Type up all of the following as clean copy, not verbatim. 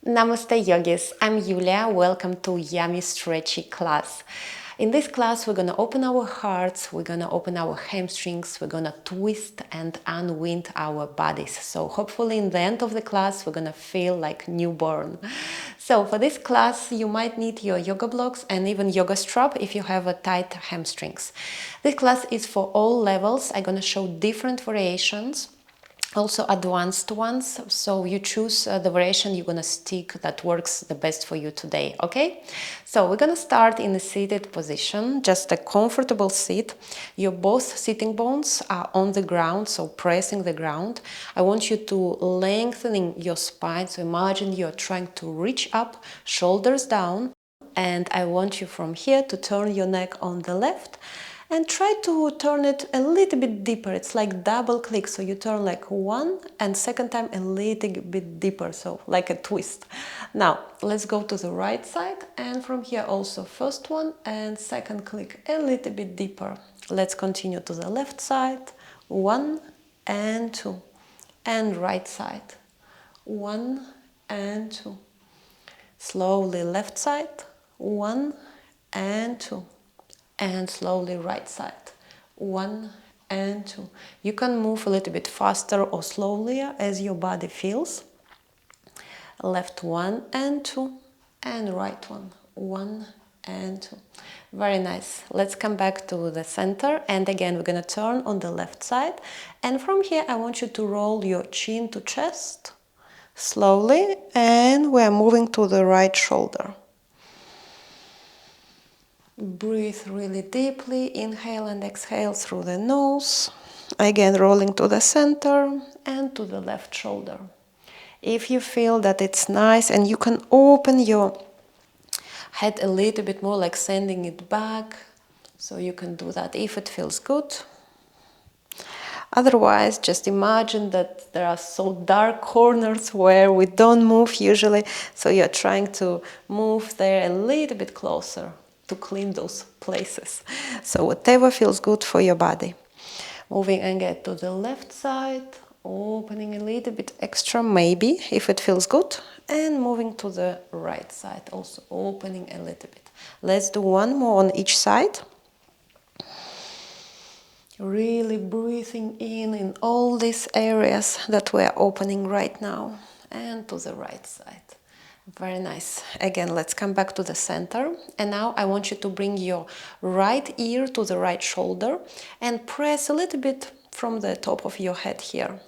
Namaste yogis, I'm Yulia, welcome to Yummy Stretchy class. In this class we're gonna open our hearts, we're gonna open our hamstrings, we're gonna twist and unwind our bodies. So hopefully in the end of the class we're gonna feel like newborn. So for this class you might need your yoga blocks and even yoga strap if you have a tight hamstrings. This class is for all levels. I'm gonna show different variations, also advanced ones, so you choose the variation you're gonna stick that works the best for you today. Okay, so we're gonna start in a seated position, just a comfortable seat. Your both sitting bones are on the ground, so pressing the ground. I want you to lengthen your spine, so imagine you're trying to reach up, shoulders down, and I want you from here to turn your neck on the left and try to turn it a little bit deeper. It's like double click, so you turn like one and second time a little bit deeper, so like a twist. Now let's go to the right side, and from here also first one and second click a little bit deeper. Let's continue to the left side, 1 and 2, and right side, 1 and 2. Slowly left side, 1 and 2. And slowly right side, 1 and 2. You can move a little bit faster or slowly as your body feels. Left 1 and 2, and right 1 and 2. Very nice. Let's come back to the center, and again we're gonna turn on the left side, and from here I want you to roll your chin to chest slowly, and we're moving to the right shoulder. Breathe really deeply, inhale and exhale through the nose. Again, rolling to the center and to the left shoulder. If you feel that it's nice and you can open your head a little bit more, like sending it back, so you can do that if it feels good. Otherwise, just imagine that there are so dark corners where we don't move usually, so you're trying to move there a little bit closer to clean those places. So whatever feels good for your body. Moving again to the left side, opening a little bit extra maybe if it feels good, and moving to the right side, also opening a little bit. Let's do one more on each side. Really breathing in all these areas that we're opening right now, and to the right side. Very nice. Again, let's come back to the center, and now I want you to bring your right ear to the right shoulder and press a little bit from the top of your head here.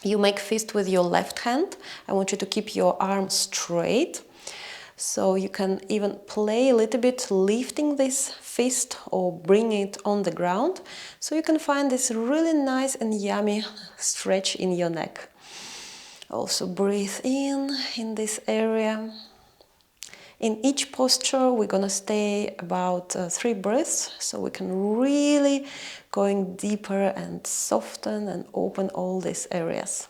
You make fist with your left hand. I want you to keep your arm straight, so you can even play a little bit lifting this fist or bring it on the ground, so you can find this really nice and yummy stretch in your neck. Also breathe in this area. In each posture we're gonna stay about 3 breaths, so we can really going deeper and soften and open all these areas.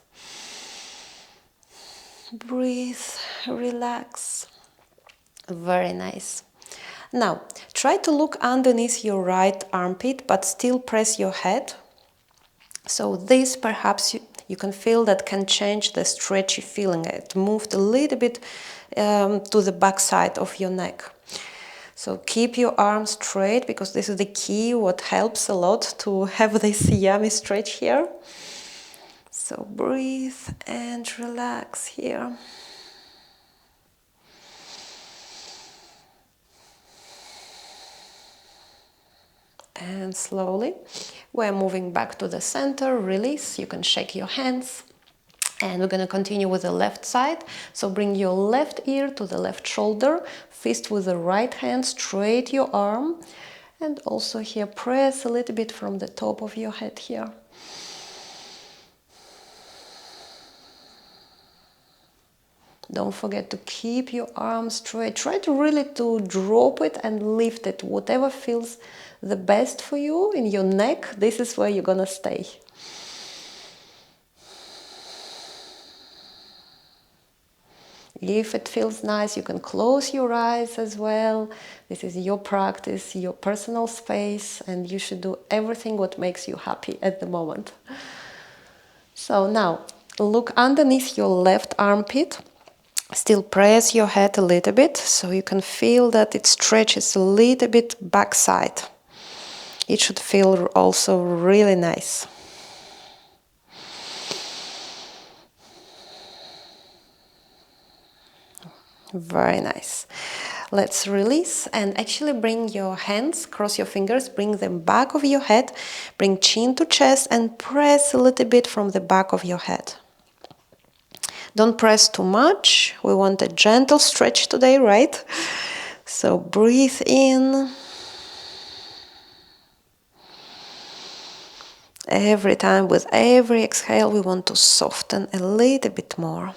Breathe, relax. Very nice. Now try to look underneath your right armpit but still press your head. So this perhaps you can feel that can change the stretchy feeling. It moved a little bit to the back side of your neck. So keep your arms straight, because this is the key, what helps a lot to have this yummy stretch here. So breathe and relax here. And slowly we're moving back to the center, release, you can shake your hands, and we're going to continue with the left side. So bring your left ear to the left shoulder, fist with the right hand, straight your arm, and also here press a little bit from the top of your head here. Don't forget to keep your arm straight. Try to really to drop it and lift it. Whatever feels the best for you in your neck, this is where you're gonna stay. If it feels nice, you can close your eyes as well. This is your practice, your personal space, and you should do everything what makes you happy at the moment. So now, look underneath your left armpit. Still press your head a little bit so you can feel that it stretches a little bit backside. It should feel also really nice. Very nice. Let's release and actually bring your hands, cross your fingers, bring them back of your head, bring chin to chest and press a little bit from the back of your head. Don't press too much. We want a gentle stretch today, right? So breathe in. Every time, with every exhale, we want to soften a little bit more.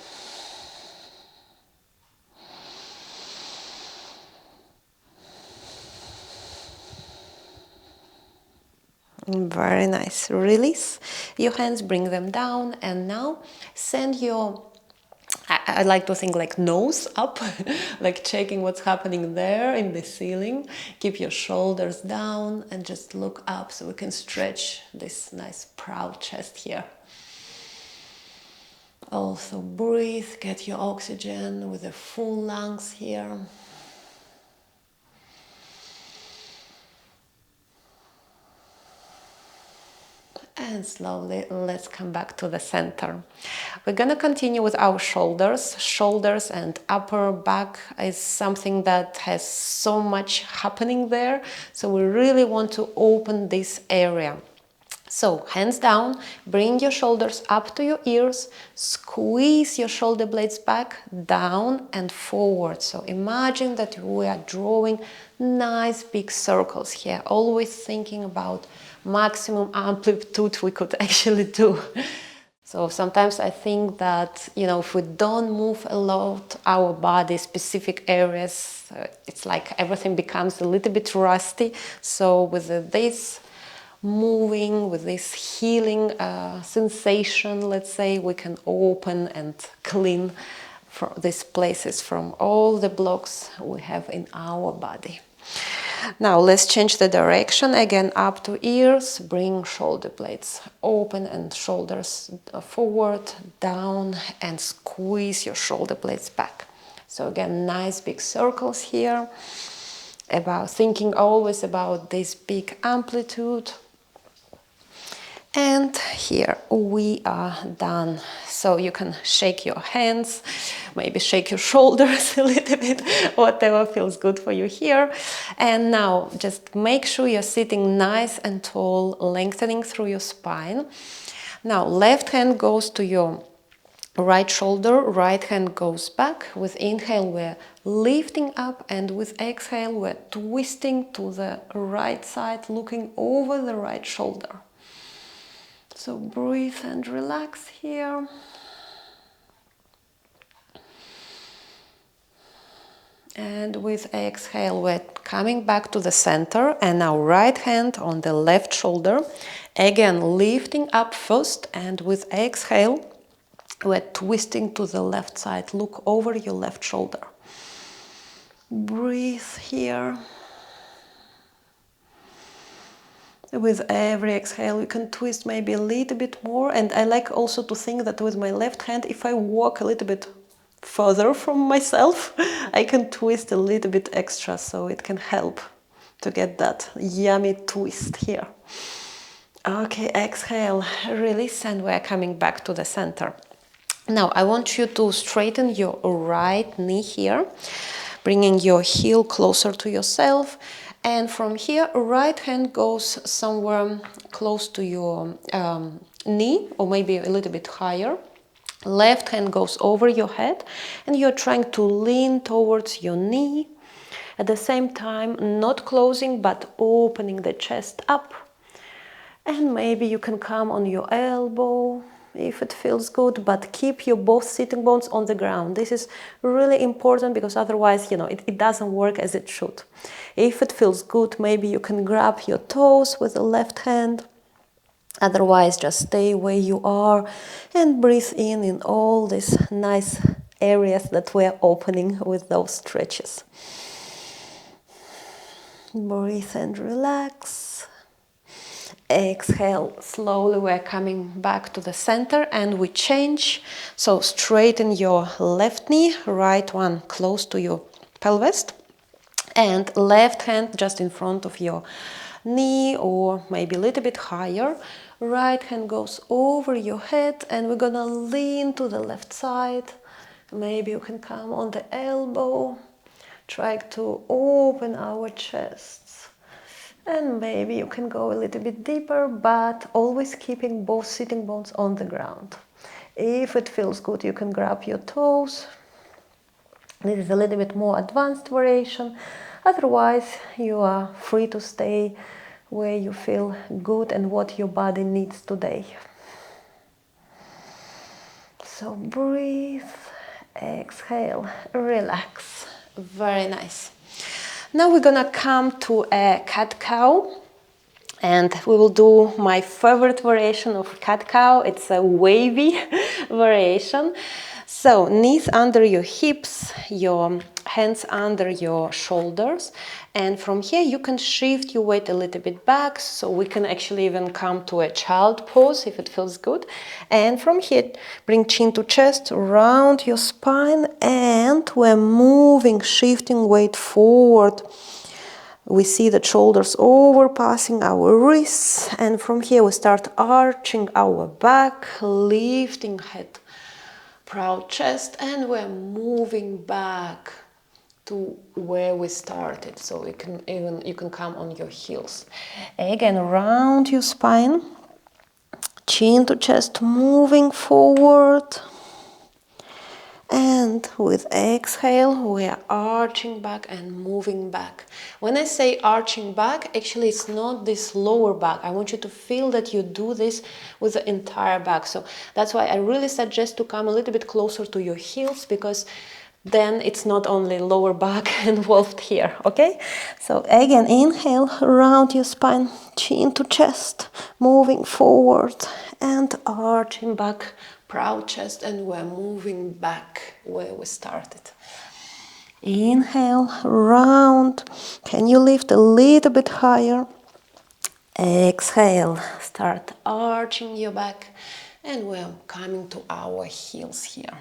Very nice. Release your hands, bring them down, and now send your, I like to think like nose up, like checking what's happening there in the ceiling. Keep your shoulders down and just look up so we can stretch this nice proud chest here. Also breathe, get your oxygen with the full lungs here. And slowly, let's come back to the center. We're going to continue with our shoulders. Shoulders and upper back is something that has so much happening there. So we really want to open this area. So hands down, bring your shoulders up to your ears, squeeze your shoulder blades back, down and forward. So imagine that we are drawing nice big circles here, always thinking about maximum amplitude we could actually do. So sometimes I think that, if we don't move a lot our body, specific areas, it's like everything becomes a little bit rusty. So with this moving, with this healing sensation, let's say, we can open and clean from these places from all the blocks we have in our body. Now let's change the direction again, up to ears, bring shoulder blades open and shoulders forward, down, and squeeze your shoulder blades back. So again, nice big circles here, about thinking always about this big amplitude. And here we are done. So you can shake your hands, maybe shake your shoulders a little bit, whatever feels good for you here. And now just make sure you're sitting nice and tall, lengthening through your spine. Now left hand goes to your right shoulder, right hand goes back. With inhale, we're lifting up, and with exhale, we're twisting to the right side, looking over the right shoulder. So breathe and relax here. And with exhale, we're coming back to the center, and our right hand on the left shoulder. Again, lifting up first, and with exhale, we're twisting to the left side. Look over your left shoulder. Breathe here. With every exhale, you can twist maybe a little bit more. And I like also to think that with my left hand, if I walk a little bit further from myself, I can twist a little bit extra, so it can help to get that yummy twist here. Okay, exhale, release, and we're coming back to the center. Now, I want you to straighten your right knee here, bringing your heel closer to yourself. And from here, right hand goes somewhere close to your knee, or maybe a little bit higher. Left hand goes over your head, and you're trying to lean towards your knee. At the same time, not closing, but opening the chest up. And maybe you can come on your elbow if it feels good, but keep your both sitting bones on the ground. This is really important, because otherwise, it doesn't work as it should. If it feels good, maybe you can grab your toes with the left hand. Otherwise, just stay where you are and breathe in all these nice areas that we are opening with those stretches. Breathe and relax. Exhale, slowly we're coming back to the center and we change. So straighten your left knee, right one close to your pelvis, and left hand just in front of your knee or maybe a little bit higher. Right hand goes over your head and we're gonna lean to the left side. Maybe you can come on the elbow. Try to open our chests. And maybe you can go a little bit deeper, but always keeping both sitting bones on the ground. If it feels good, you can grab your toes. This is a little bit more advanced variation. Otherwise, you are free to stay where you feel good and what your body needs today. So breathe, exhale, relax. Very nice. Now we're gonna come to a cat-cow, and we will do my favorite variation of cat-cow. It's a wavy variation. So knees under your hips, your hands under your shoulders, and from here you can shift your weight a little bit back, so we can actually even come to a child pose if it feels good. And from here, bring chin to chest, round your spine, and we're moving, shifting weight forward. We see the shoulders overpassing our wrists, and from here we start arching our back, lifting head, proud chest, and we're moving back to where we started. So you can come on your heels. Again, round your spine, chin to chest, moving forward. And with exhale, we are arching back and moving back. When I say arching back, actually it's not this lower back. I want you to feel that you do this with the entire back. So that's why I really suggest to come a little bit closer to your heels, because then it's not only lower back involved here, okay? So again, inhale, round your spine, chin to chest, moving forward and arching back, proud chest, and we're moving back where we started. Inhale, round. Can you lift a little bit higher? Exhale, start arching your back, and we're coming to our heels here.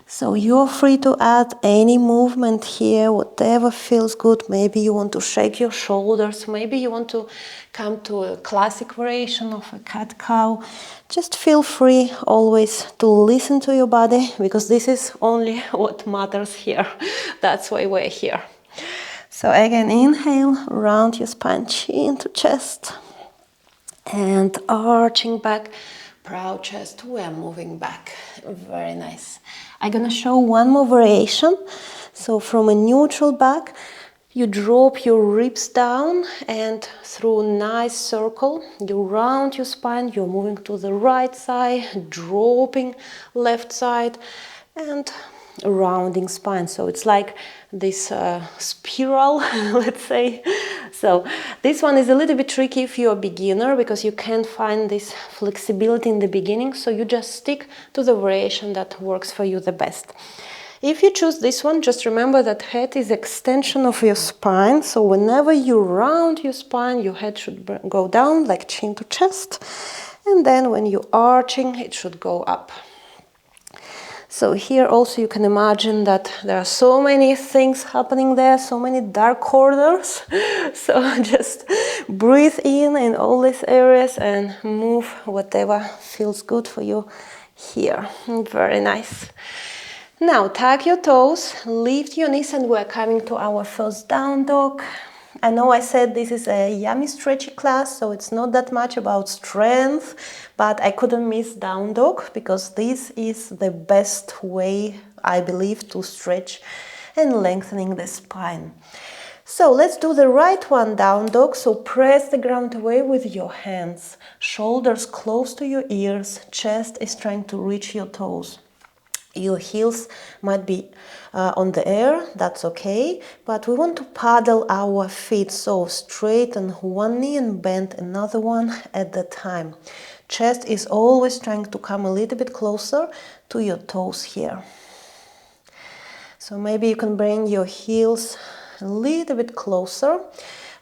So you're free to add any movement here, whatever feels good. Maybe you want to shake your shoulders. Maybe you want to come to a classic variation of a cat-cow. Just feel free always to listen to your body, because this is only what matters here. That's why we're here. So again, inhale, round your spine, chin to chest, and arching back, proud chest, we're moving back. Very nice. I'm gonna show one more variation. So from a neutral back, you drop your ribs down, and through a nice circle, you round your spine, you're moving to the right side, dropping left side, and rounding spine. So it's like this spiral, let's say. So this one is a little bit tricky if you're a beginner, because you can't find this flexibility in the beginning. So you just stick to the variation that works for you the best. If you choose this one, just remember that head is extension of your spine. So whenever you round your spine, your head should go down like chin to chest. And then when you're arching, it should go up. So here also you can imagine that there are so many things happening there, so many dark corners. So just breathe in all these areas and move whatever feels good for you here. Very nice. Now tuck your toes, lift your knees, and we're coming to our first down dog. I know I said this is a yummy stretchy class, so it's not that much about strength, but I couldn't miss down dog, because this is the best way, I believe, to stretch and lengthening the spine. So let's do the right one, down dog. So press the ground away with your hands, shoulders close to your ears, chest is trying to reach your toes. Your heels might be on the air, that's okay, but we want to paddle our feet, so straighten one knee and bend another one at a time. Chest is always trying to come a little bit closer to your toes here. So maybe you can bring your heels a little bit closer.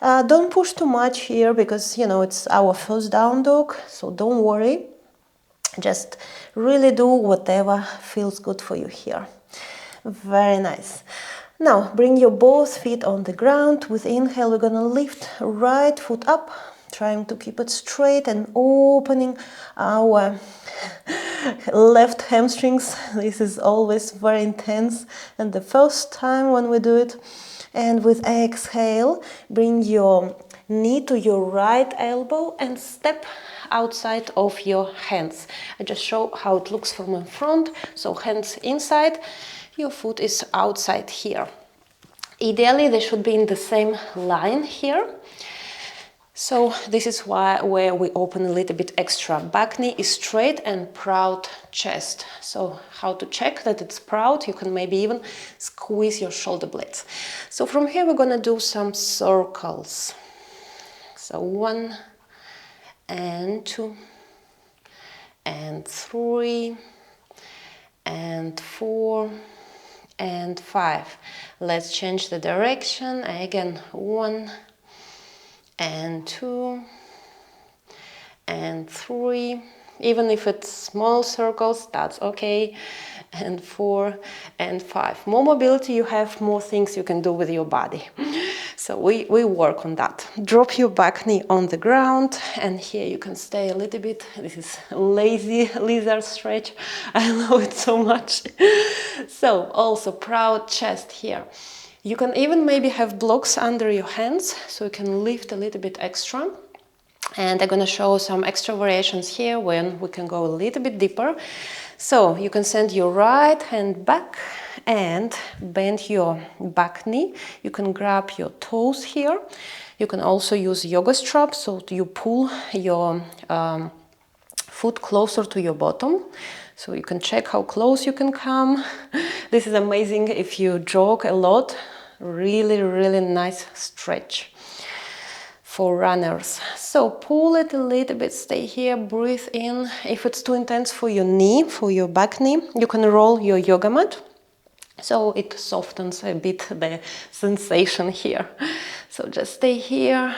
Don't push too much here because, you know, it's our first down dog, so don't worry. Just really do whatever feels good for you here. Very nice. Now, bring your both feet on the ground. With inhale, we're gonna lift right foot up, trying to keep it straight and opening our left hamstrings. This is always very intense and the first time when we do it. And with exhale, bring your knee to your right elbow and step outside of your hands. I just show how it looks from in front. So hands inside, your foot is outside here. Ideally, they should be in the same line here. So this is where we open a little bit extra. Back knee is straight and proud chest. So how to check that it's proud? You can maybe even squeeze your shoulder blades. So from here we're gonna do some circles. So 1 and 2 and 3 and 4 and 5. Let's change the direction. Again, 1 and 2 and 3. Even if it's small circles, that's okay. And 4 and 5. More mobility you have, more things you can do with your body. So we work on that. Drop your back knee on the ground, and here you can stay a little bit. This is lazy lizard stretch. I love it so much. So also proud chest here. You can even maybe have blocks under your hands, so you can lift a little bit extra. And I'm gonna show some extra variations here when we can go a little bit deeper. So you can send your right hand back and bend your back knee. You can grab your toes here. You can also use yoga strap, so you pull your foot closer to your bottom. So you can check how close you can come. This is amazing if you jog a lot. Really, really nice stretch for runners. So pull it a little bit, stay here, breathe in. If it's too intense for your knee, for your back knee, you can roll your yoga mat. So it softens a bit the sensation here. So just stay here,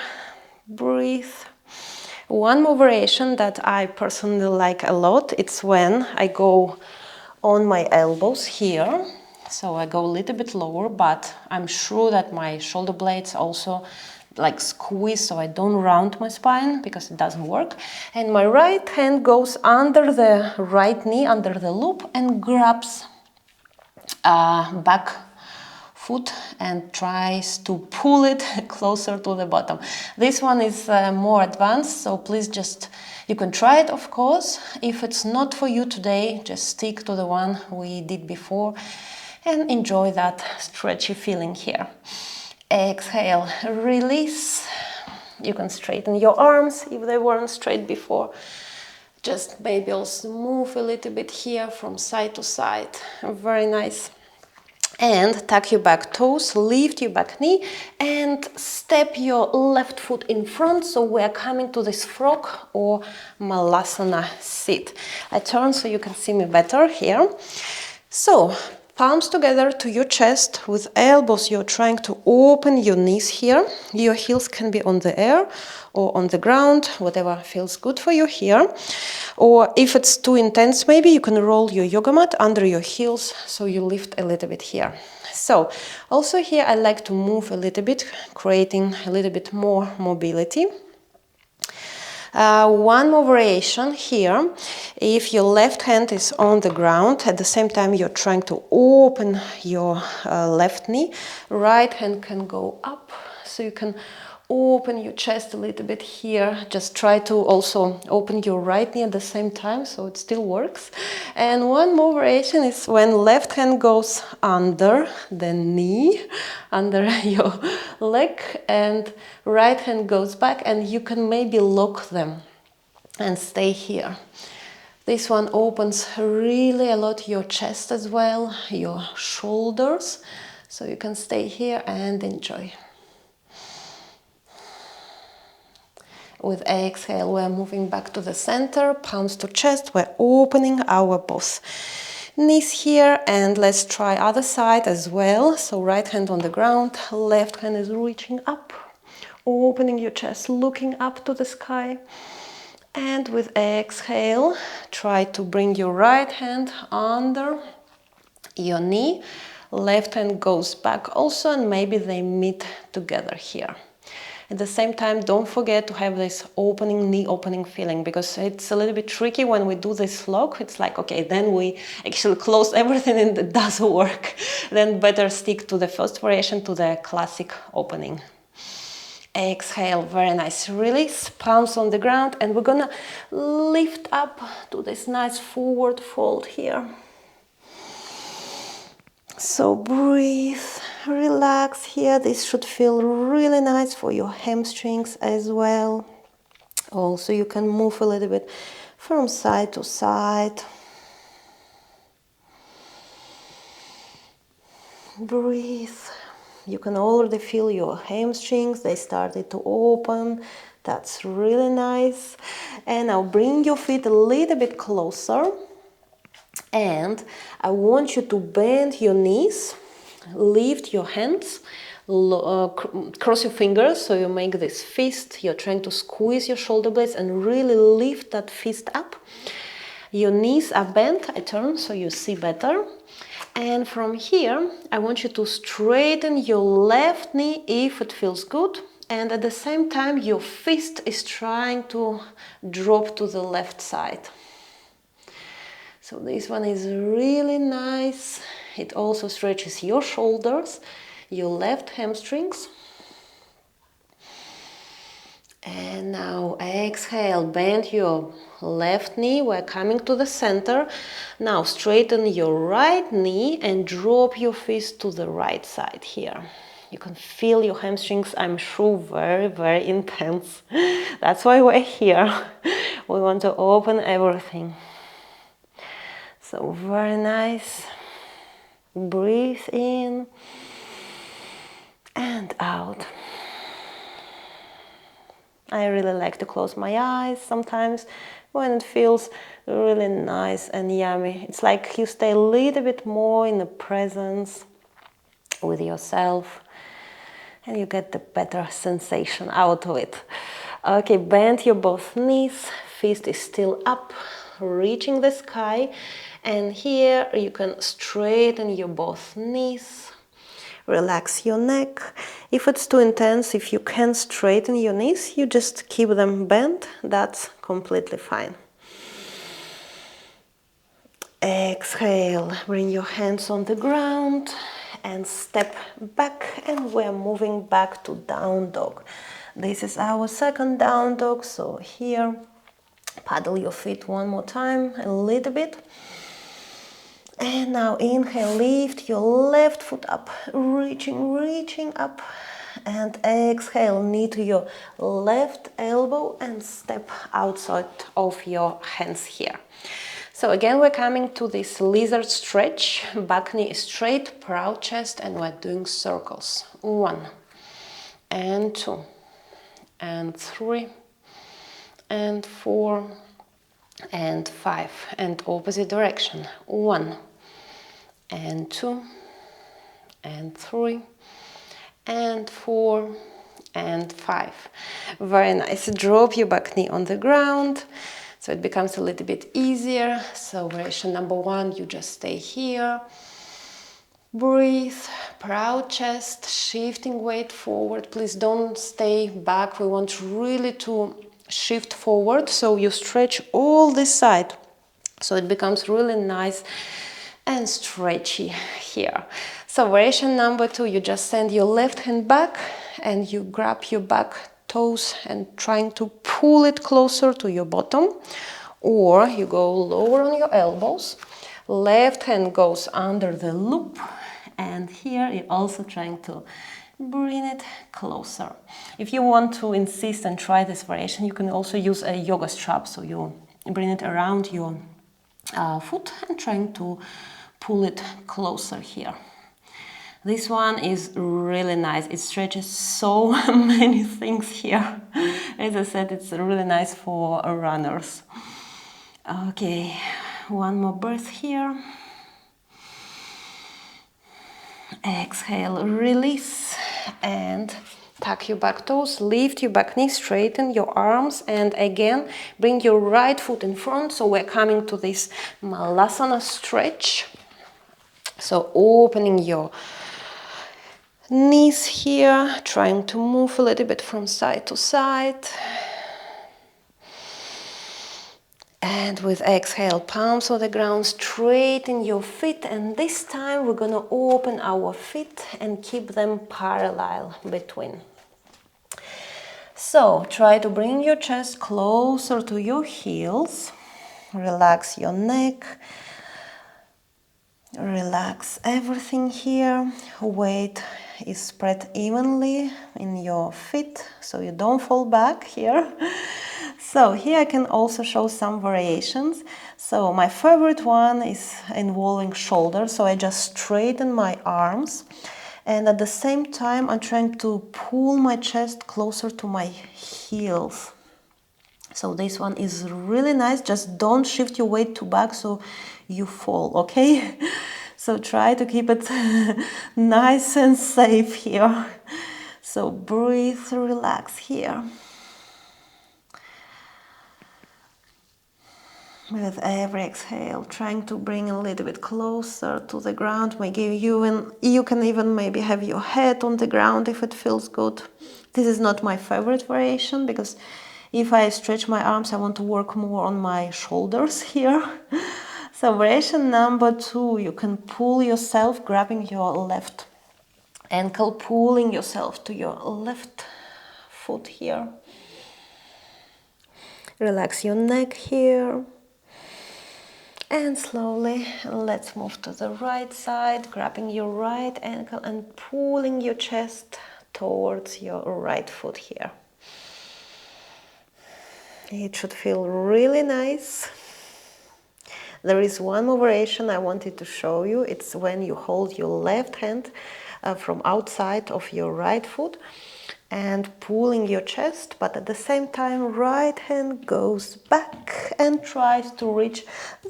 breathe. One more variation that I personally like a lot, it's when I go on my elbows here. So I go a little bit lower, but I'm sure that my shoulder blades also like squeeze so I don't round my spine because it doesn't work. And my right hand goes under the right knee, under the loop, and grabs back foot and tries to pull it closer to the bottom. This one is more advanced, so please just, you can try it of course. If it's not for you today, just stick to the one we did before and enjoy that stretchy feeling here. Exhale, release. You can straighten your arms if they weren't straight before. Just maybe also move a little bit here from side to side. Very nice. And tuck your back toes, lift your back knee and step your left foot in front. So we are coming to this frog or Malasana sit. I turn so you can see me better here. So palms together to your chest. With elbows, you're trying to open your knees here. Your heels can be on the air or on the ground, whatever feels good for you here. Or if it's too intense, maybe you can roll your yoga mat under your heels so you lift a little bit here. So also here I like to move a little bit, creating a little bit more mobility. One more variation here. If your left hand is on the ground, at the same time you're trying to open your left knee, right hand can go up, so you can open your chest a little bit here. Just try to also open your right knee at the same time, so it still works. And one more variation is when left hand goes under the knee, under your leg, and right hand goes back, and you can maybe lock them and stay here. This one opens really a lot your chest as well, your shoulders, so you can stay here and enjoy. With exhale, we're moving back to the center, palms to chest. We're opening our both knees here, and let's try other side as well. So right hand on the ground, left hand is reaching up, opening your chest, looking up to the sky. And with exhale, try to bring your right hand under your knee. Left hand goes back also, and maybe they meet together here. At the same time, don't forget to have this opening, knee opening feeling, because it's a little bit tricky when we do this lock. It's like, okay, then we actually close everything and it doesn't work. Then better stick to the first variation, to the classic opening. Exhale, very nice. Release, palms on the ground, and we're gonna lift up to this nice forward fold here. So breathe, relax here. This should feel really nice for your hamstrings as well. Also, you can move a little bit from side to side. Breathe. You can already feel your hamstrings. They started to open. That's really nice. And now bring your feet a little bit closer. And I want you to bend your knees, lift your hands, cross your fingers so you make this fist. You're trying to squeeze your shoulder blades and really lift that fist up. Your knees are bent. I turn so you see better. And from here, I want you to straighten your left knee if it feels good. And at the same time, your fist is trying to drop to the left side. So this one is really nice. It also stretches your shoulders, your left hamstrings. And now exhale, bend your left knee. We're coming to the center. Now straighten your right knee and drop your fist to the right side here. You can feel your hamstrings, I'm sure, very, very intense. That's why we're here. We want to open everything. So very nice. Breathe in and out. I really like to close my eyes sometimes when it feels really nice and yummy. It's like you stay a little bit more in the presence with yourself and you get the better sensation out of it. Okay, bend your both knees, fist is still up, reaching the sky. And here you can straighten your both knees. Relax your neck. If it's too intense, if you can't straighten your knees, you just keep them bent. That's completely fine. Exhale, bring your hands on the ground and step back, and we're moving back to down dog. This is our second down dog, so here, paddle your feet one more time, a little bit. And now inhale, lift your left foot up, reaching up. And exhale, knee to your left elbow and step outside of your hands here. So again, we're coming to this lizard stretch. Back knee is straight, proud chest, and we're doing circles. 1 and 2 and 3 and 4 and 5, and opposite direction. 1 and 2 and 3 and 4 and 5. Very nice. Drop your back knee on the ground so it becomes a little bit easier. So variation number 1, you just stay here. Breathe, proud chest, shifting weight forward. Please don't stay back. We want really to shift forward, so you stretch all this side so it becomes really nice and stretchy here. So variation number 2, you just send your left hand back and you grab your back toes and trying to pull it closer to your bottom, or you go lower on your elbows, left hand goes under the loop, and here you're also trying to bring it closer. If you want to insist and try this variation, you can also use a yoga strap. So you bring it around your foot and trying to pull it closer here. This one is really nice. It stretches so many things here. As I said, it's really nice for runners. Okay, one more breath here. Exhale, release, and Tuck your back toes, lift your back knee, straighten your arms, and again, bring your right foot in front. So we're coming to this Malasana Stretch. So opening your knees here, trying to move a little bit from side to side. And with exhale, palms on the ground, straighten your feet. And this time we're gonna open our feet and keep them parallel between. So try to bring your chest closer to your heels. Relax your neck. Relax everything here. Weight is spread evenly in your feet, so you don't fall back here. So here I can also show some variations. So my favorite one is involving shoulders. So I just straighten my arms, and at the same time I'm trying to pull my chest closer to my heels. So this one is really nice. Just don't shift your weight too back so you fall, okay? So try to keep it nice and safe here. So breathe, relax here. With every exhale, trying to bring a little bit closer to the ground. Maybe you can even maybe have your head on the ground if it feels good. This is not my favorite variation because if I stretch my arms, I want to work more on my shoulders here. So variation number 2, you can pull yourself, grabbing your left ankle, pulling yourself to your left foot here. Relax your neck here. And slowly, let's move to the right side, grabbing your right ankle and pulling your chest towards your right foot here. It should feel really nice. There is one more variation I wanted to show you. It's when you hold your left hand from outside of your right foot and pulling your chest, but at the same time right hand goes back and tries to reach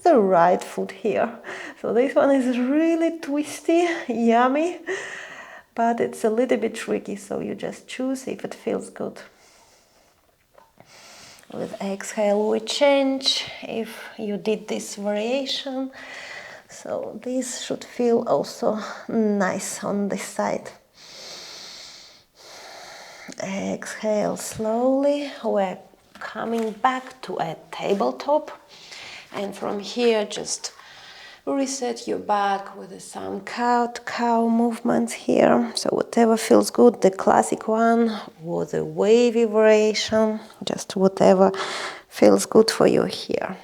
the right foot here. So this one is really twisty, yummy, but it's a little bit tricky, so you just choose if it feels good. With exhale we change if you did this variation. So this should feel also nice on this side. Exhale slowly. We're coming back to a tabletop, and from here just reset your back with some cow movements here. So whatever feels good, the classic one or the wavy variation, just whatever feels good for you here.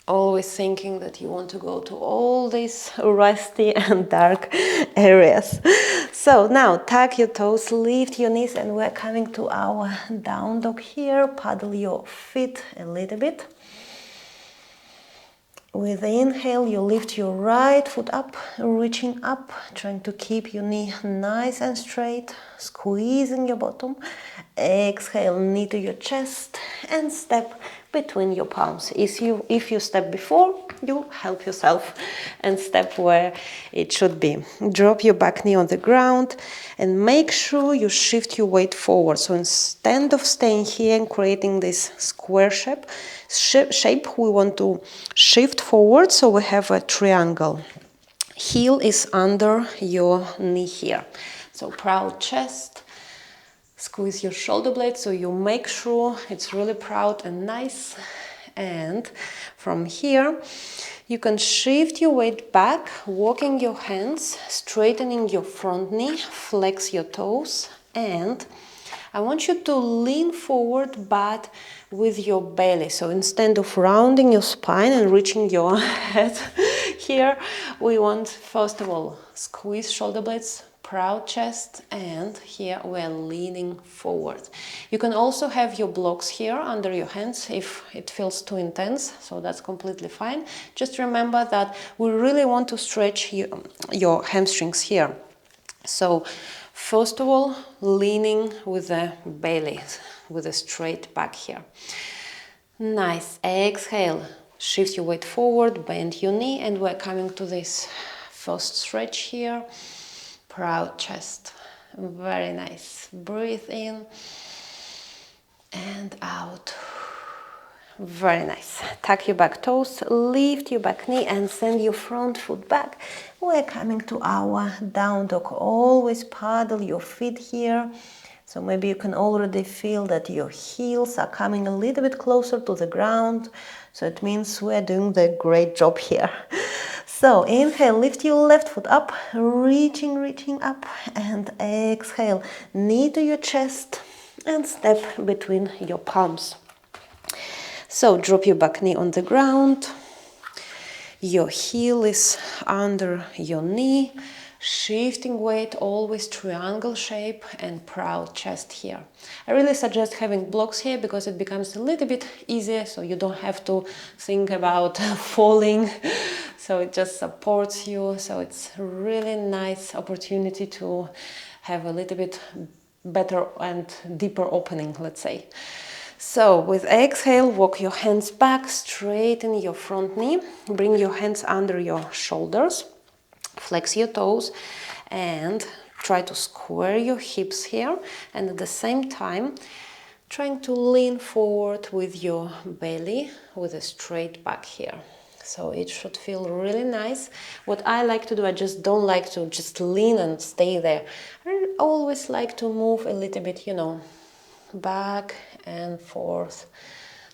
Always thinking that you want to go to all these rusty and dark areas. So now tuck your toes, lift your knees, and we're coming to our down dog here. Paddle your feet a little bit. With the inhale, you lift your right foot up, reaching up, trying to keep your knee nice and straight, squeezing your bottom. Exhale, knee to your chest and step between your palms. If you step before, you help yourself and step where it should be. Drop your back knee on the ground and make sure you shift your weight forward. So instead of staying here and creating this square shape, we want to shift forward so we have a triangle. Heel is under your knee here. So proud chest. Squeeze your shoulder blades so you make sure it's really proud and nice. And from here, you can shift your weight back, walking your hands, straightening your front knee, flex your toes, and I want you to lean forward but with your belly. So instead of rounding your spine and reaching your head here, we want, first of all, squeeze shoulder blades, proud chest, and here we're leaning forward. You can also have your blocks here under your hands if it feels too intense, so that's completely fine. Just remember that we really want to stretch your hamstrings here. So first of all, leaning with the belly, with a straight back here. Nice. Exhale. Shift your weight forward, bend your knee, and we're coming to this first stretch here. Proud chest. Very nice. Breathe in and out. Very nice. Tuck your back toes, lift your back knee and send your front foot back. We're coming to our down dog. Always paddle your feet here. So maybe you can already feel that your heels are coming a little bit closer to the ground. So it means we're doing the great job here. So inhale, lift your left foot up, reaching up, and exhale, knee to your chest and step between your palms. So drop your back knee on the ground, your heel is under your knee, shifting weight, always triangle shape and proud chest here. I really suggest having blocks here because it becomes a little bit easier, so you don't have to think about falling, so it just supports you. So it's a really nice opportunity to have a little bit better and deeper opening, let's say. So with exhale, walk your hands back, straighten your front knee, bring your hands under your shoulders, flex your toes and try to square your hips here, and at the same time trying to lean forward with your belly with a straight back here. So it should feel really nice. What I like to do, I just don't like to just lean and stay there. I always like to move a little bit, back and forth,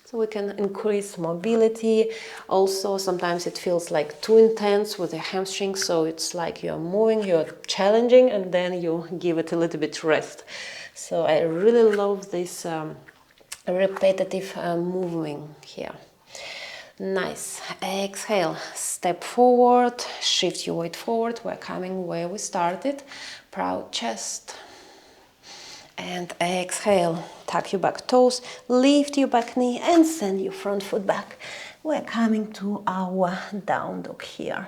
so we can increase mobility. Also, sometimes it feels like too intense with the hamstrings, so it's like you're moving, you're challenging, and then you give it a little bit rest. So I really love this repetitive moving here. Nice. Exhale, step forward, shift your weight forward. We're coming where we started. Proud chest. And exhale, tuck your back toes, lift your back knee and send your front foot back. We're coming to our down dog here.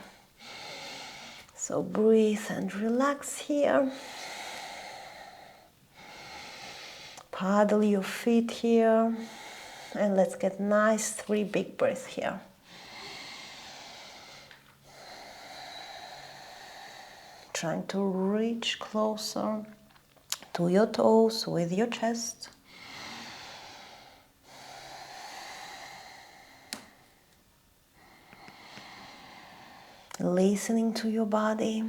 So breathe and relax here. Paddle your feet here. And let's get nice 3 big breaths here. Trying to reach closer to your toes with your chest. Listening to your body.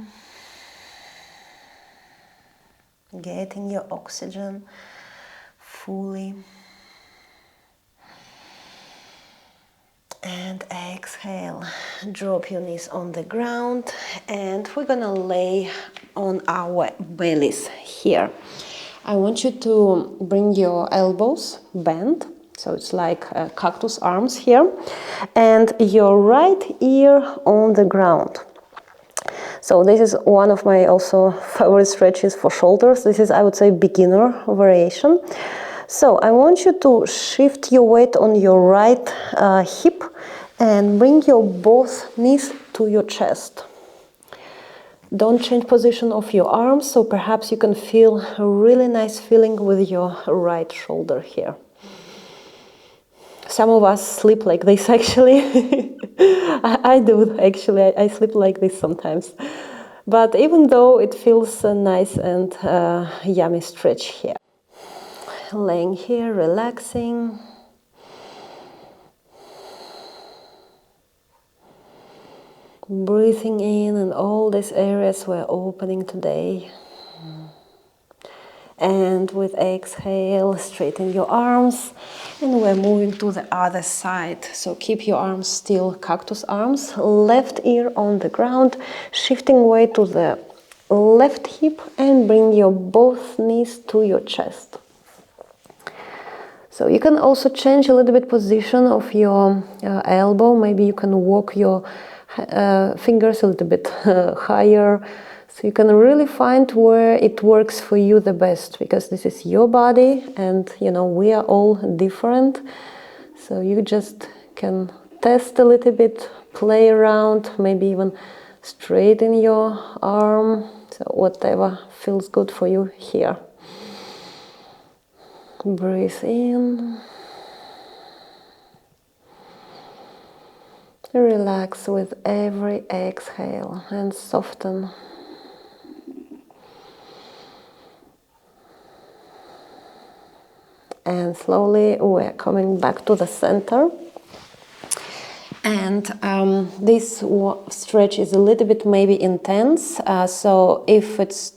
Getting your oxygen fully. And exhale, drop your knees on the ground and we're gonna lay on our bellies here. I want you to bring your elbows bent, so it's like cactus arms here, and your right ear on the ground. So this is one of my also favorite stretches for shoulders. This is, I would say, beginner variation. So I want you to shift your weight on your right hip and bring your both knees to your chest. Don't change position of your arms, so perhaps you can feel a really nice feeling with your right shoulder here. Some of us sleep like this actually. I do actually, I sleep like this sometimes. But even though it feels nice and yummy stretch here. Laying here, relaxing. Breathing in and all these areas we're opening today. And with exhale, straighten your arms and we're moving to the other side. So keep your arms still, cactus arms, left ear on the ground, shifting weight to the left hip and bring your both knees to your chest. So you can also change a little bit position of your elbow. Maybe you can walk your fingers a little bit higher. So you can really find where it works for you the best, because this is your body and we are all different. So you just can test a little bit, play around, maybe even straighten your arm. So whatever feels good for you here. Breathe in. Relax with every exhale and soften. And slowly we're coming back to the center. And this stretch is a little bit maybe intense, so if it's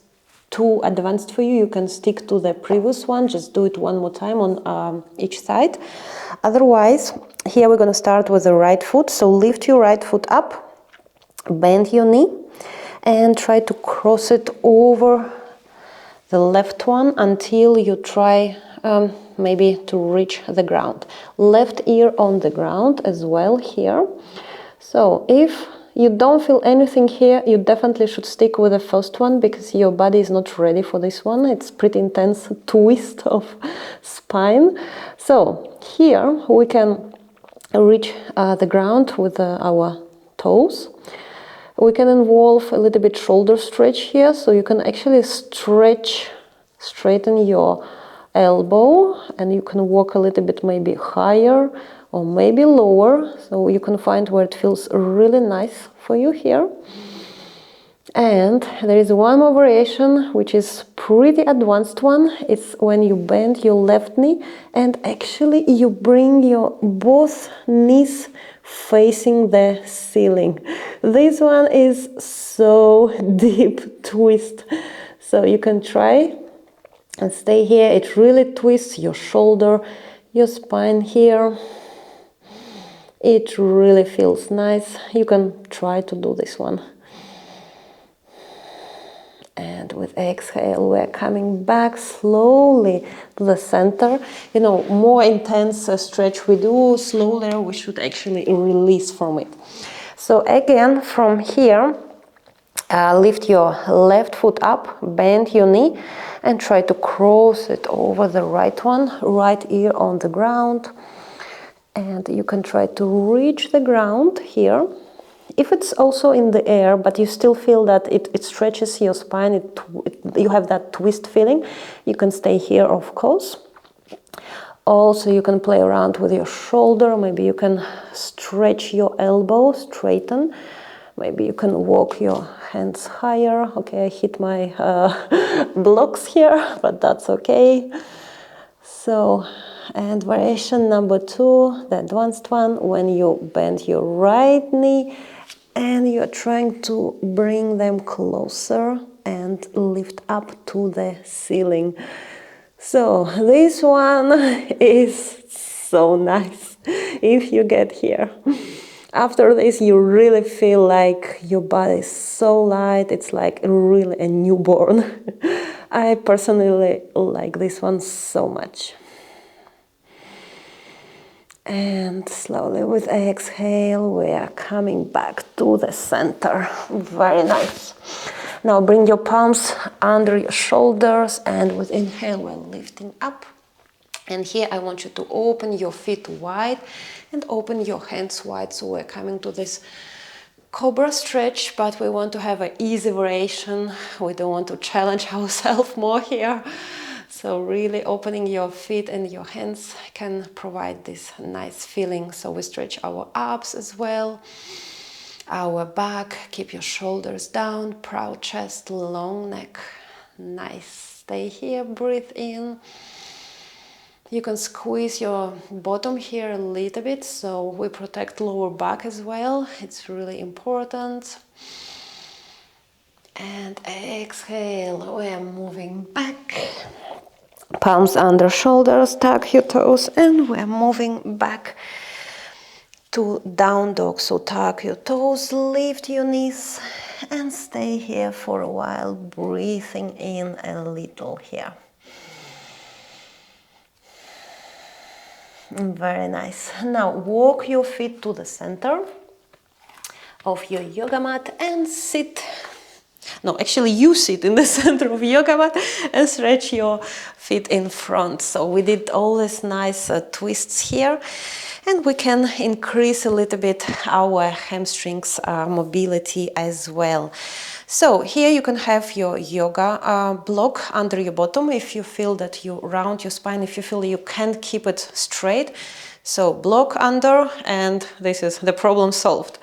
too advanced for you, you can stick to the previous one. Just do it one more time on each side. Otherwise, here we're going to start with the right foot. So lift your right foot up, bend your knee, and try to cross it over the left one until you try maybe to reach the ground. Left ear on the ground as well here. So if you don't feel anything here, you definitely should stick with the first one because your body is not ready for this one. It's pretty intense twist of spine. So here we can reach the ground with our toes. We can involve a little bit shoulder stretch here, so you can actually straighten your elbow, and you can walk a little bit maybe higher or maybe lower, so you can find where it feels really nice for you here. And there is one more variation which is pretty advanced one. It's when you bend your left knee and actually you bring your both knees facing the ceiling. This one is so deep twist, so you can try and stay here. It really twists your shoulder, your spine here. It really feels nice. You can try to do this one. And with exhale, we're coming back slowly to the center. You know, more intense stretch we do, slower we should actually release from it. So again, from here, lift your left foot up, bend your knee, and try to cross it over the right one, right ear on the ground. And you can try to reach the ground here. If it's also in the air, but you still feel that it stretches your spine, you have that twist feeling, you can stay here, of course. Also, you can play around with your shoulder. Maybe you can stretch your elbow, straighten. Maybe you can walk your hands higher. Okay, I hit my blocks here, but that's okay. So, and variation number 2, the advanced one, when you bend your right knee and you're trying to bring them closer and lift up to the ceiling. So this one is so nice if you get here. After this, you really feel like your body is so light. It's like really a newborn. I personally like this one so much. And slowly with exhale, we are coming back to the center. Very nice. Now bring your palms under your shoulders, and with inhale, we're lifting up. And here I want you to open your feet wide and open your hands wide. So we're coming to this Cobra Stretch, but we want to have an easy variation. We don't want to challenge ourselves more here. So really opening your feet and your hands can provide this nice feeling. So we stretch our abs as well, our back, keep your shoulders down, proud chest, long neck. Nice. Stay here, breathe in. You can squeeze your bottom here a little bit, so we protect lower back as well. It's really important. And exhale, we are moving back. Palms under shoulders, tuck your toes, and we're moving back to down dog. So tuck your toes, lift your knees, and stay here for a while, breathing in a little here. Very nice. Now walk your feet to the center of your yoga mat and sit. No, actually you sit in the center of yoga mat and stretch your feet in front. So we did all these nice twists here, and we can increase a little bit our hamstrings mobility as well. So here you can have your yoga block under your bottom if you feel that you round your spine, if you feel you can't keep it straight. So block under, and this is the problem solved.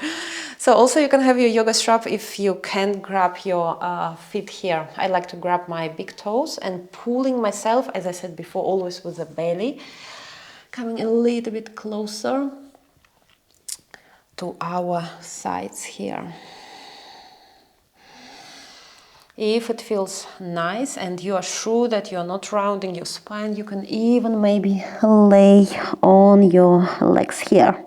So also you can have your yoga strap if you can't grab your feet here. I like to grab my big toes and pulling myself, as I said before, always with the belly, coming a little bit closer to our sides here. If it feels nice and you are sure that you're not rounding your spine, you can even maybe lay on your legs here.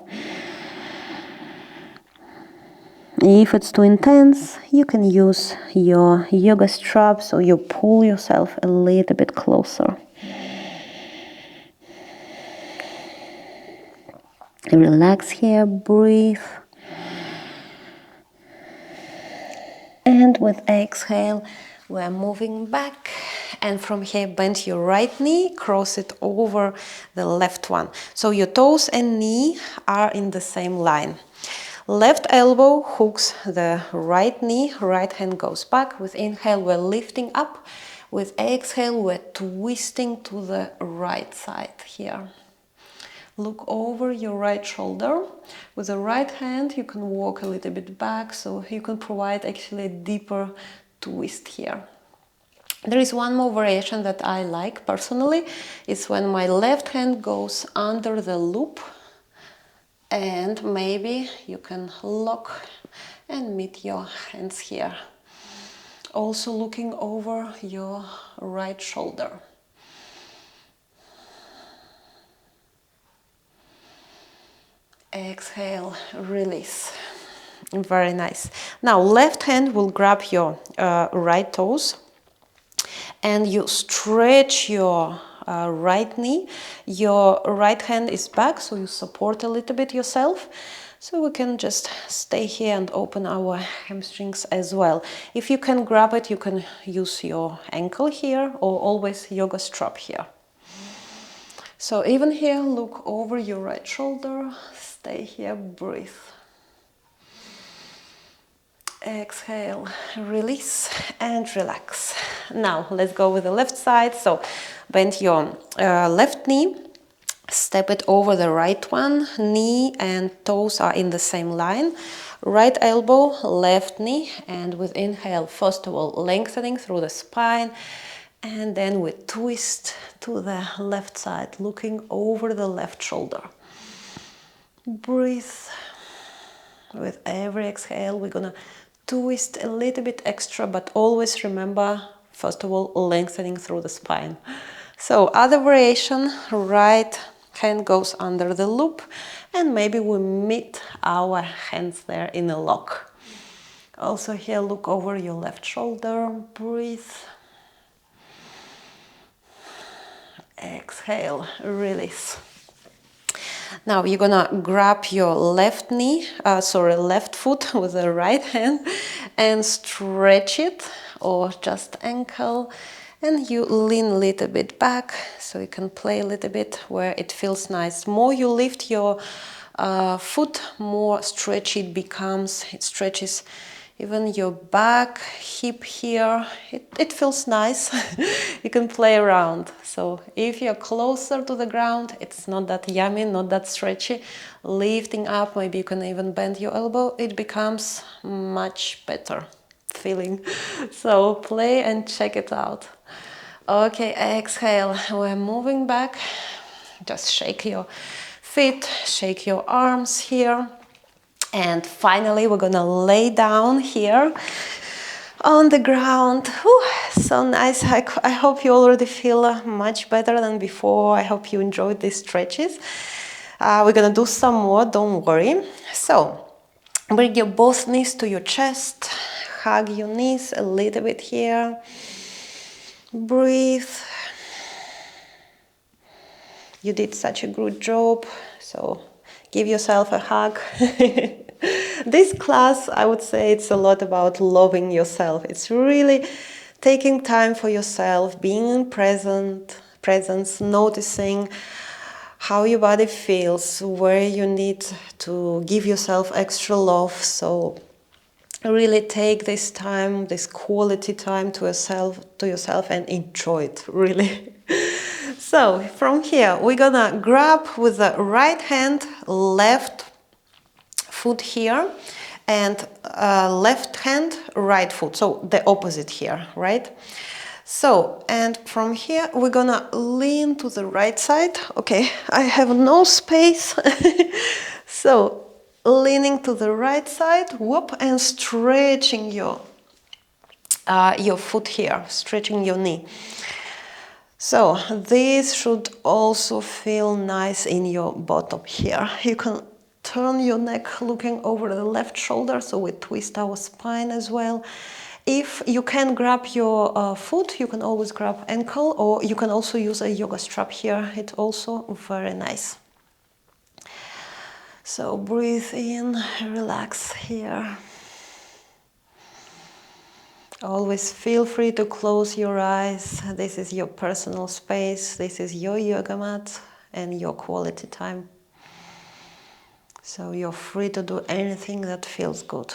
If it's too intense, you can use your yoga straps or you pull yourself a little bit closer. Relax here, breathe. And with exhale, we're moving back. And from here, bend your right knee, cross it over the left one. So your toes and knee are in the same line. Left elbow hooks the right knee, right hand goes back. With inhale, we're lifting up. With exhale, we're twisting to the right side here. Look over your right shoulder. With the right hand, you can walk a little bit back, so you can provide actually a deeper twist here. There is one more variation that I like personally. It's when my left hand goes under the loop and maybe you can lock and meet your hands here. Also looking over your right shoulder. Exhale, release. Very nice. Now left hand will grab your right toes and you stretch your right knee. Your right hand is back, so you support a little bit yourself. So we can just stay here and open our hamstrings as well. If you can grab it, you can use your ankle here or always yoga strap here. So even here, look over your right shoulder, stay here, breathe. Exhale, release and relax. Now let's go with the left side. So bend your left knee, step it over the right one, knee and toes are in the same line. Right elbow, left knee, and with inhale, first of all, lengthening through the spine. And then we twist to the left side, looking over the left shoulder. Breathe. With every exhale, we're gonna twist a little bit extra, but always remember, first of all, lengthening through the spine. So other variation, right hand goes under the loop, and maybe we meet our hands there in a lock. Also here, look over your left shoulder, breathe. Exhale, release. Now you're gonna grab your left knee, left foot with the right hand and stretch it, or just ankle, and you lean a little bit back so you can play a little bit where it feels nice. More you lift your foot, more stretchy it becomes. It stretches even your back, hip here. It feels nice. You can play around. So if you're closer to the ground, it's not that yummy, not that stretchy. Lifting up, maybe you can even bend your elbow. It becomes much better feeling. So play and check it out. Okay, exhale. We're moving back. Just shake your feet, shake your arms here. And finally, we're gonna lay down here on the ground. Whew, so nice. I hope you already feel much better than before. I hope you enjoyed these stretches. We're gonna do some more, don't worry. So, bring your both knees to your chest. Hug your knees a little bit here. Breathe. You did such a good job. So, give yourself a hug. This class, I would say, it's a lot about loving yourself. It's really taking time for yourself, being in presence, noticing how your body feels, where you need to give yourself extra love. So really take this time, this quality time to yourself and enjoy it, really. So from here, we're gonna grab with the right hand, left foot here, and left hand, right foot. So the opposite here, right? So, and from here we're gonna lean to the right side. Okay, I have no space. So, leaning to the right side, whoop, and stretching your foot here, stretching your knee. So this should also feel nice in your bottom here. You can turn your neck looking over the left shoulder, so we twist our spine as well. If you can grab your foot, you can always grab ankle, or you can also use a yoga strap here. It's also very nice. So breathe in, relax here. Always feel free to close your eyes. This is your personal space. This is your yoga mat and your quality time. So you're free to do anything that feels good.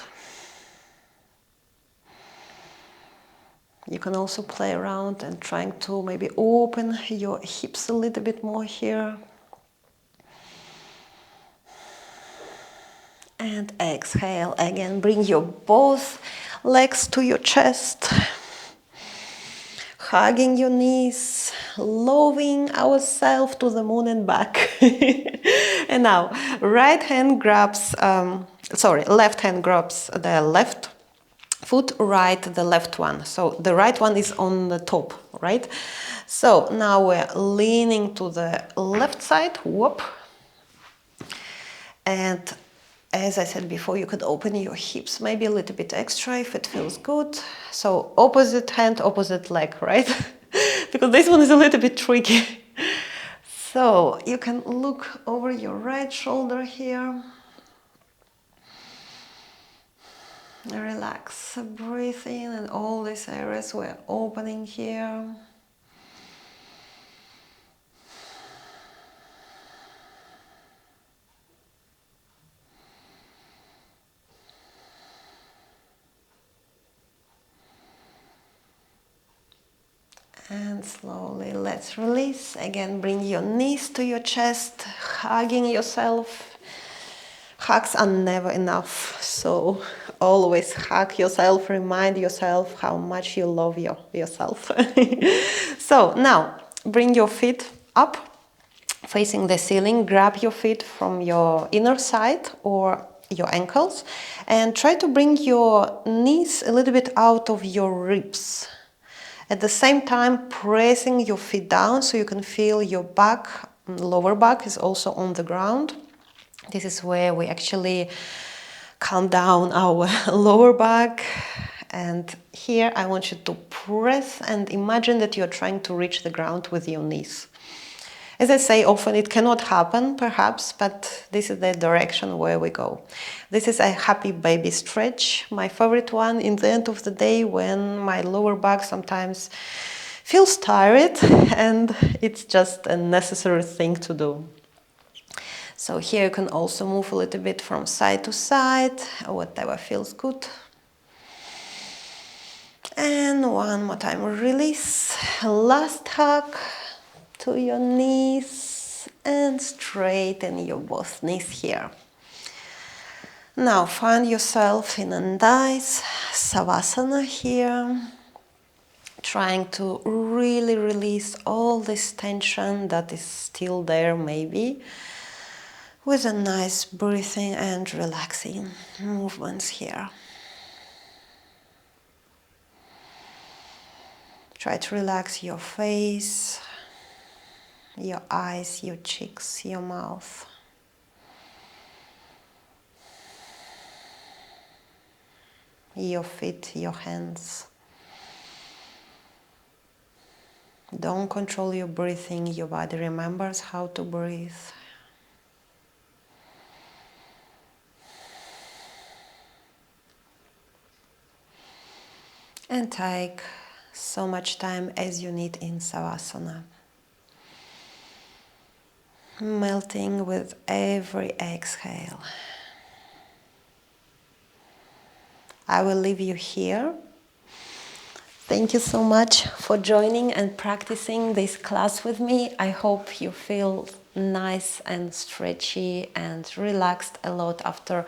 You can also play around and trying to maybe open your hips a little bit more here. And exhale again. Bring your both legs to your chest. Hugging your knees, lowering ourselves to the moon and back. And now, left hand grabs the left foot, right the left one. So the right one is on the top, right? So now we're leaning to the left side, whoop. And as I said before, you could open your hips maybe a little bit extra if it feels good. So opposite hand, opposite leg, right? Because this one is a little bit tricky. So you can look over your right shoulder here. Relax, breathe in, and all these areas we're opening here. And slowly let's release. Again, bring your knees to your chest, hugging yourself. Hugs are never enough, so always hug yourself, remind yourself how much you love yourself. So now, bring your feet up, facing the ceiling. Grab your feet from your inner side or your ankles and try to bring your knees a little bit out of your ribs. At the same time, pressing your feet down so you can feel your back, lower back is also on the ground. This is where we actually calm down our lower back. And here I want you to press and imagine that you're trying to reach the ground with your knees. As I say, often it cannot happen, perhaps, but this is the direction where we go. This is a happy baby stretch, my favorite one in the end of the day when my lower back sometimes feels tired and it's just a necessary thing to do. So here you can also move a little bit from side to side, whatever feels good. And one more time, release, last hug to your knees and straighten your both knees here. Now find yourself in a nice savasana here, trying to really release all this tension that is still there maybe, with a nice breathing and relaxing movements here. Try to relax your face, your eyes, your cheeks, your mouth. Your feet, your hands. Don't control your breathing, your body remembers how to breathe. And take so much time as you need in Savasana. Melting with every exhale. I will leave you here. Thank you so much for joining and practicing this class with me. I hope you feel nice and stretchy and relaxed a lot after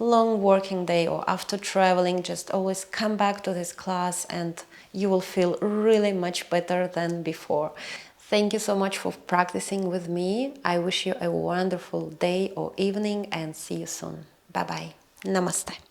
long working day or after traveling, just always come back to this class and you will feel really much better than before. Thank you so much for practicing with me. I wish you a wonderful day or evening and see you soon. Bye bye. Namaste.